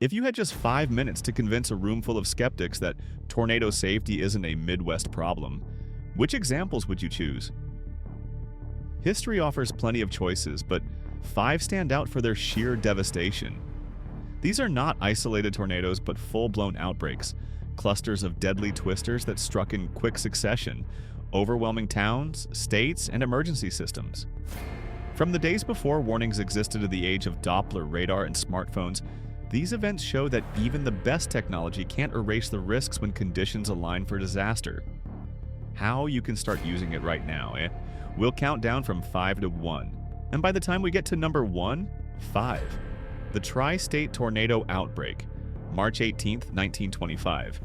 If you had just 5 minutes to convince a room full of skeptics that tornado safety isn't a Midwest problem, which examples would you choose? History offers plenty of choices, but 5 stand out for their sheer devastation. These are not isolated tornadoes, but full-blown outbreaks, clusters of deadly twisters that struck in quick succession, overwhelming towns, states, and emergency systems. From the days before warnings existed to the age of Doppler radar and smartphones, these events show that even the best technology can't erase the risks when conditions align for disaster. How you can start using it right now, eh? We'll count down from 5 to 1. And by the time we get to number 1, 5. The Tri-State Tornado Outbreak, March 18, 1925.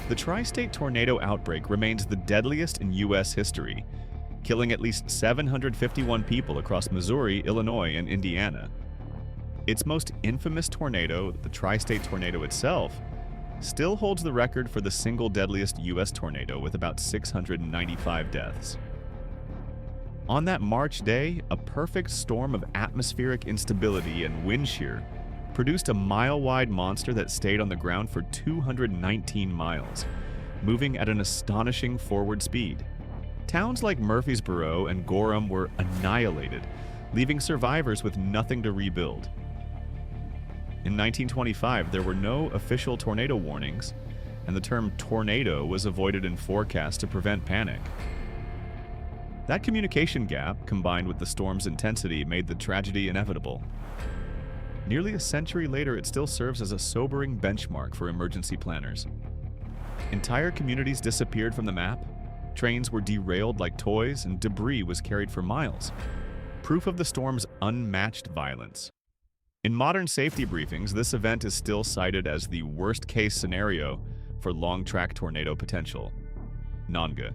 The Tri-State Tornado Outbreak remains the deadliest in U.S. history, killing at least 751 people across Missouri, Illinois, and Indiana. Its most infamous tornado, the Tri-State Tornado itself, still holds the record for the single deadliest U.S. tornado with about 695 deaths. On that March day, a perfect storm of atmospheric instability and wind shear produced a mile-wide monster that stayed on the ground for 219 miles, moving at an astonishing forward speed. Towns like Murfreesboro and Gorham were annihilated, leaving survivors with nothing to rebuild. In 1925, there were no official tornado warnings, and the term tornado was avoided in forecasts to prevent panic. That communication gap, combined with the storm's intensity, made the tragedy inevitable. Nearly a century later, it still serves as a sobering benchmark for emergency planners. Entire communities disappeared from the map, trains were derailed like toys, and debris was carried for miles. Proof of the storm's unmatched violence. In modern safety briefings, this event is still cited as the worst-case scenario for long-track tornado potential. Nanga.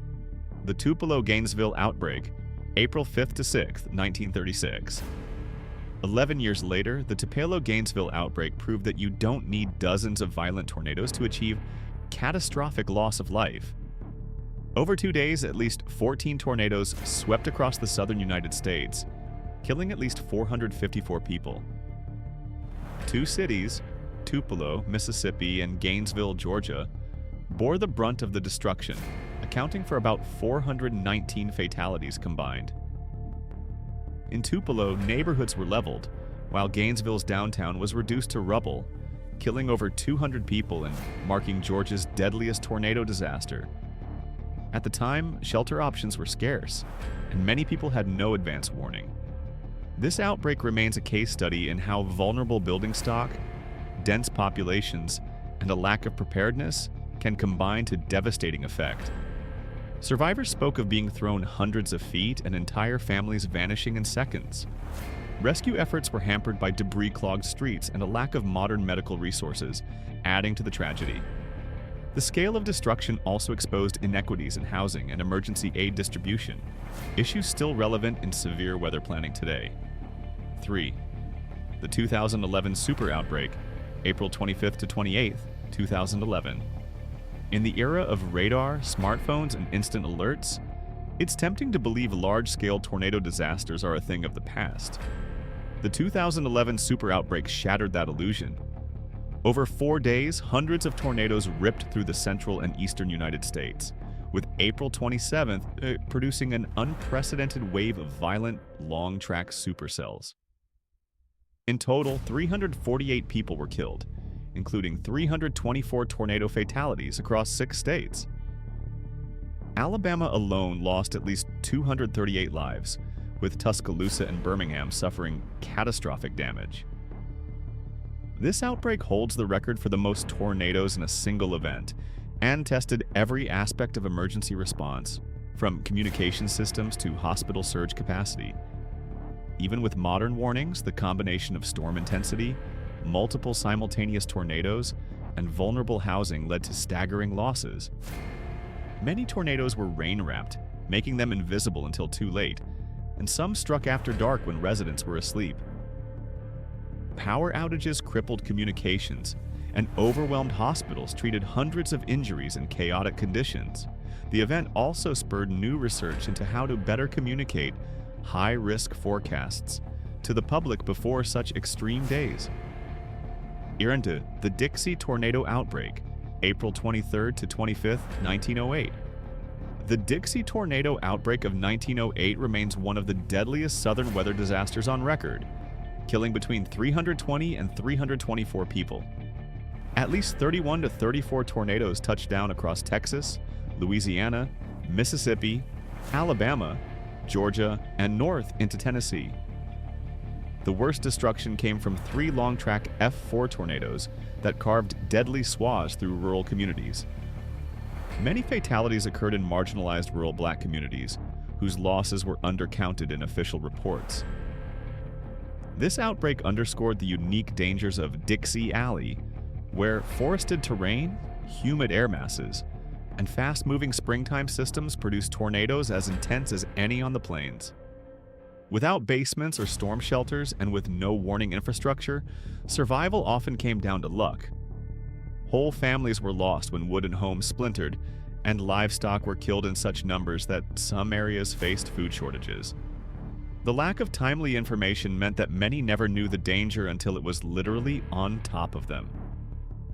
The Tupelo-Gainesville Outbreak, April 5 to 6, 1936. 11 years later, the Tupelo-Gainesville Outbreak proved that you don't need dozens of violent tornadoes to achieve catastrophic loss of life. Over 2 days, at least 14 tornadoes swept across the southern United States, killing at least 454 people. 2 cities, Tupelo, Mississippi, and Gainesville, Georgia, bore the brunt of the destruction, accounting for about 419 fatalities combined. In Tupelo, neighborhoods were leveled, while Gainesville's downtown was reduced to rubble, killing over 200 people and marking Georgia's deadliest tornado disaster. At the time, shelter options were scarce, and many people had no advance warning. This outbreak remains a case study in how vulnerable building stock, dense populations, and a lack of preparedness can combine to devastating effect. Survivors spoke of being thrown hundreds of feet and entire families vanishing in seconds. Rescue efforts were hampered by debris-clogged streets and a lack of modern medical resources, adding to the tragedy. The scale of destruction also exposed inequities in housing and emergency aid distribution, issues still relevant in severe weather planning today. 3. The 2011 super outbreak, April 25th to 28th, 2011. In the era of radar, smartphones, and instant alerts, it's tempting to believe large-scale tornado disasters are a thing of the past. The 2011 super outbreak shattered that illusion. Over 4 days, hundreds of tornadoes ripped through the central and eastern United States, with April 27th producing an unprecedented wave of violent, long-track supercells. In total, 348 people were killed, including 324 tornado fatalities across 6 states. Alabama alone lost at least 238 lives, with Tuscaloosa and Birmingham suffering catastrophic damage. This outbreak holds the record for the most tornadoes in a single event and tested every aspect of emergency response, from communication systems to hospital surge capacity. Even with modern warnings, the combination of storm intensity, multiple simultaneous tornadoes, and vulnerable housing led to staggering losses. Many tornadoes were rain-wrapped, making them invisible until too late, and some struck after dark when residents were asleep. Power outages crippled communications, and overwhelmed hospitals treated hundreds of injuries in chaotic conditions. The event also spurred new research into how to better communicate high-risk forecasts to the public before such extreme days. into the Dixie tornado outbreak, April 23rd to 25th, 1908. The Dixie tornado outbreak of 1908 remains one of the deadliest southern weather disasters on record, killing between 320 and 324 people. At least 31 to 34 tornadoes touched down across Texas, Louisiana, Mississippi, Alabama, Georgia, and north into Tennessee. The worst destruction came from 3 long-track F4 tornadoes that carved deadly swaths through rural communities. Many fatalities occurred in marginalized rural black communities, whose losses were undercounted in official reports. This outbreak underscored the unique dangers of Dixie Alley, where forested terrain, humid air masses, and fast-moving springtime systems produced tornadoes as intense as any on the plains. Without basements or storm shelters and with no warning infrastructure, survival often came down to luck. Whole families were lost when wooden homes splintered, and livestock were killed in such numbers that some areas faced food shortages. The lack of timely information meant that many never knew the danger until it was literally on top of them.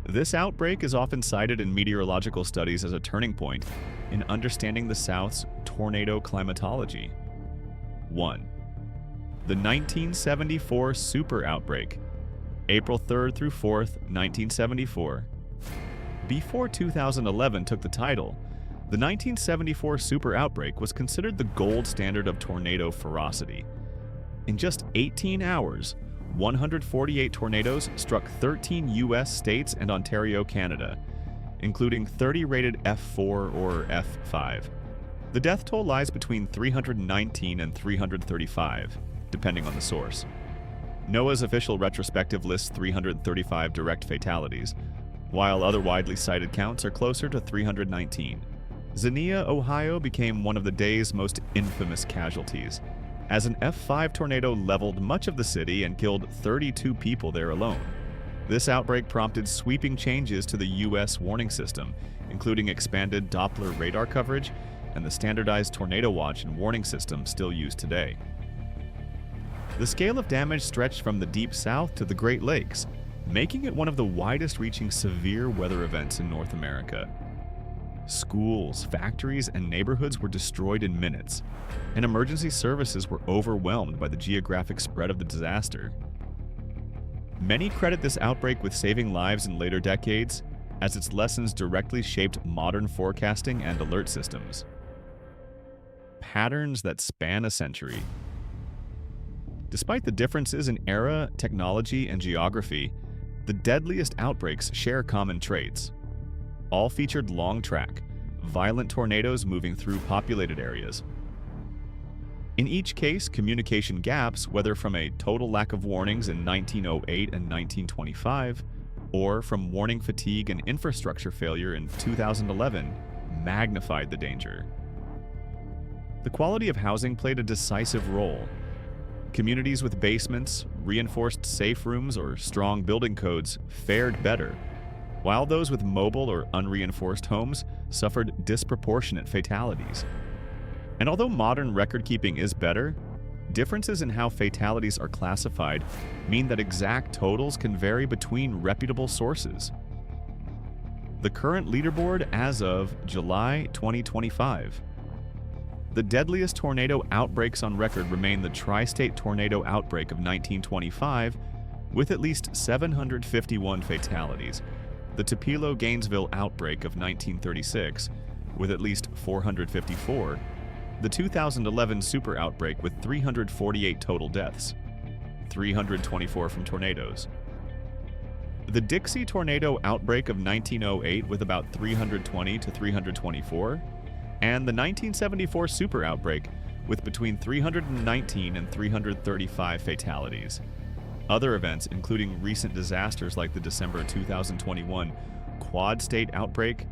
This outbreak is often cited in meteorological studies as a turning point in understanding the South's tornado climatology. 1. The 1974 super outbreak, April 3rd through 4th, 1974. Before 2011 took the title, the 1974 super outbreak was considered the gold standard of tornado ferocity. In just 18 hours, 148 tornadoes struck 13 U.S. states and Ontario, Canada, including 30 rated F4 or F5. The death toll lies between 319 and 335, depending on the source. NOAA's official retrospective lists 335 direct fatalities, while other widely cited counts are closer to 319. Xenia, Ohio became one of the day's most infamous casualties, as an F5 tornado leveled much of the city and killed 32 people there alone. This outbreak prompted sweeping changes to the U.S. warning system, including expanded Doppler radar coverage and the standardized tornado watch and warning system still used today. The scale of damage stretched from the Deep South to the Great Lakes, making it one of the widest-reaching severe weather events in North America. Schools, factories, and neighborhoods were destroyed in minutes, and emergency services were overwhelmed by the geographic spread of the disaster. Many credit this outbreak with saving lives in later decades, as its lessons directly shaped modern forecasting and alert systems. Patterns that span a century. Despite the differences in era, technology, and geography, the deadliest outbreaks share common traits. All featured long-track, violent tornadoes moving through populated areas. In each case, communication gaps, whether from a total lack of warnings in 1908 and 1925, or from warning fatigue and infrastructure failure in 2011, magnified the danger. The quality of housing played a decisive role. Communities with basements, reinforced safe rooms, or strong building codes fared better, while those with mobile or unreinforced homes suffered disproportionate fatalities. And although modern record-keeping is better, differences in how fatalities are classified mean that exact totals can vary between reputable sources. The current leaderboard as of July 2025. The deadliest tornado outbreaks on record remain the tri-state tornado outbreak of 1925, with at least 751 fatalities, the Tupelo-Gainesville outbreak of 1936, with at least 454, the 2011 super outbreak with 348 total deaths, 324 from tornadoes. The Dixie tornado outbreak of 1908 with about 320 to 324, and the 1974 super outbreak with between 319 and 335 fatalities. Other events, including recent disasters like the December 2021 quad-state outbreak,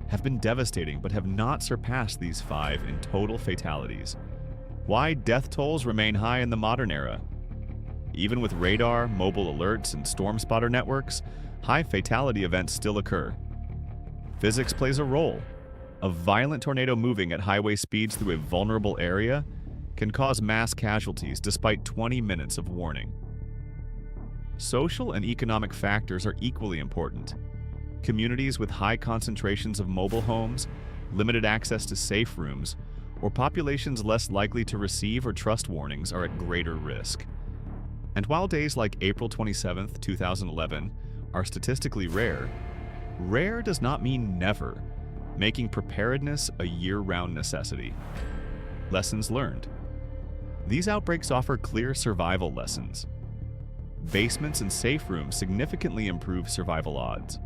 have been devastating but have not surpassed these 5 in total fatalities. Why death tolls remain high in the modern era? Even with radar, mobile alerts, and storm spotter networks, high fatality events still occur. Physics plays a role. A violent tornado moving at highway speeds through a vulnerable area can cause mass casualties despite 20 minutes of warning. Social and economic factors are equally important. Communities with high concentrations of mobile homes, limited access to safe rooms, or populations less likely to receive or trust warnings are at greater risk. And while days like April 27, 2011 are statistically rare, rare does not mean never, making preparedness a year-round necessity. Lessons learned. These outbreaks offer clear survival lessons. Basements and safe rooms significantly improve survival odds.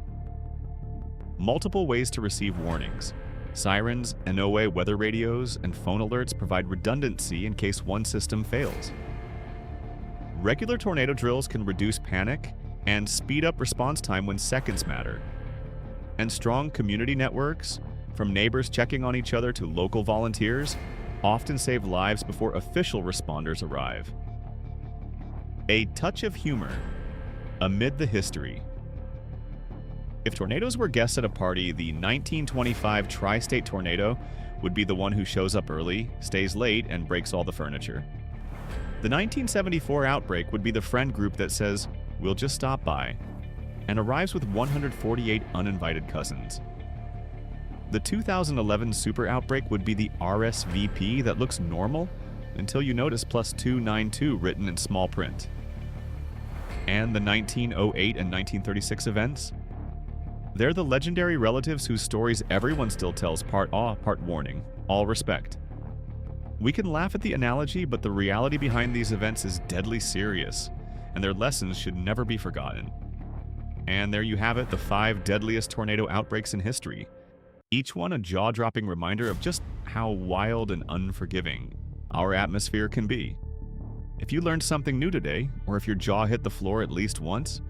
Multiple ways to receive warnings. Sirens, NOAA weather radios, and phone alerts provide redundancy in case one system fails. Regular tornado drills can reduce panic and speed up response time when seconds matter. And strong community networks, from neighbors checking on each other to local volunteers, often save lives before official responders arrive. A touch of humor amid the history. If tornadoes were guests at a party, the 1925 tri-state tornado would be the one who shows up early, stays late, and breaks all the furniture. The 1974 outbreak would be the friend group that says, "We'll just stop by," and arrives with 148 uninvited cousins. The 2011 super outbreak would be the RSVP that looks normal until you notice +292 written in small print. And the 1908 and 1936 events? They're the legendary relatives whose stories everyone still tells, part awe, part warning, all respect. We can laugh at the analogy, but the reality behind these events is deadly serious, and their lessons should never be forgotten. And there you have it, the 5 deadliest tornado outbreaks in history. Each one a jaw-dropping reminder of just how wild and unforgiving our atmosphere can be. If you learned something new today, or if your jaw hit the floor at least once,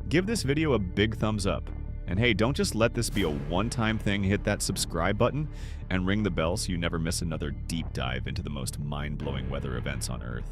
give this video a big thumbs up. And hey, don't just let this be a one-time thing. Hit that subscribe button and ring the bell so you never miss another deep dive into the most mind-blowing weather events on Earth.